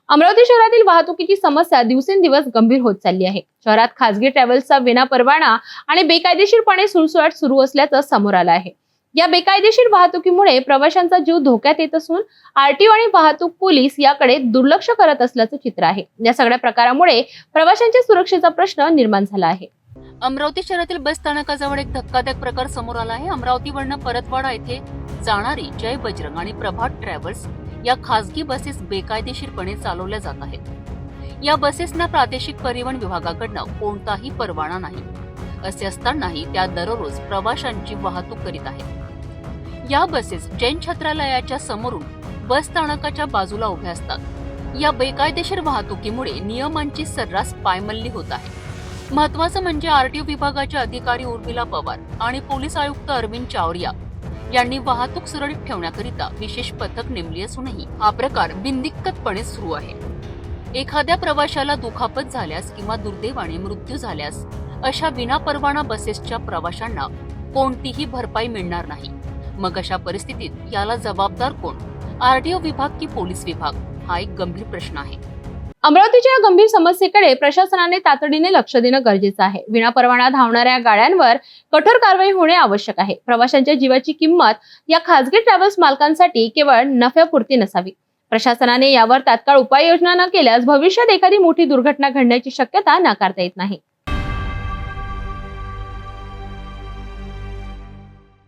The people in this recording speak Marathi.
अमरावती शहरातील वाहतुकीची समस्या दिवसेंदिवस गंभीर होत चालली आहे। शहरात खासगी ट्रॅव्हल्सचा विनापरवाना आणि बेकायदेशीरपणे सुळसुळाट सुरू असल्याचं समोर आलं आहे। या बेकायदेशीर वाहतुकीमुळे प्रवाशांचा जीव धोक्यात येत असून आरटीओ आणि वाहतूक पोलीस याकडे दुर्लक्ष करत असल्याचं चित्र आहे। या सगळ्या प्रकारामुळे प्रवाशांच्या सुरक्षेचा प्रश्न निर्माण झाला आहे। अमरावती शहरातील बस स्थानकाजवळ एक धक्कादायक प्रकार समोर आला आहे। अमरावतीवरून परतवाडा येथे जाणारी जय बजरंग आणि प्रभात ट्रॅव्हल्स या खासगी बसेस बेकायदेशीरपणे चालवल्या जात आहेत। या बसेसना प्रादेशिक परिवहन विभागाकडून कोणताही परवाना नाही, असे असतानाही त्या दररोज प्रवाशांची वाहतूक करीत आहेत। या बसेस जैन छत्रालयाच्या समोरून बस स्थानकाच्या बाजूला उभ्या असतात। या बेकायदेशीर वाहतुकीमुळे नियमांची सर्रास पायमल्ली होत आहे। महत्वाचं म्हणजे आरटीओ विभागाचे अधिकारी उर्मिला पवार आणि पोलीस आयुक्त अरविंद चावरिया यांनी वाहतूक सुरळीत ठेवण्याकरिता विशेष पथक नेमली असूनही हा प्रकार बिनदिक्कतपणे सुरू आहे। एखाद्या प्रवाशाला दुखापत झाल्यास किंवा दुर्दैवाने मृत्यू झाल्यास अशा विनापरवाना बसेसच्या प्रवाशांना कोणतीही भरपाई मिळणार नाही। मग अशा परिस्थितीत याला जबाबदार कोण? आरटीओ विभाग की पोलीस विभाग? हा एक गंभीर प्रश्न आहे। अमरावतीच्या या गंभीर समस्येकडे प्रशासनाने तातडीने लक्ष देणं गरजेचं आहे। विनापरवाना धावणाऱ्या गाड्यांवर कठोर कारवाई होणे आवश्यक आहे। प्रवाशांच्या जीवाची किंमत या खासगी ट्रॅव्हल्स मालकांसाठी केवळ नफ्यापुरती नसावी। प्रशासनाने यावर तात्काळ उपाययोजना न केल्यास भविष्यात एखादी मोठी दुर्घटना घडण्याची शक्यता नाकारता येत नाही।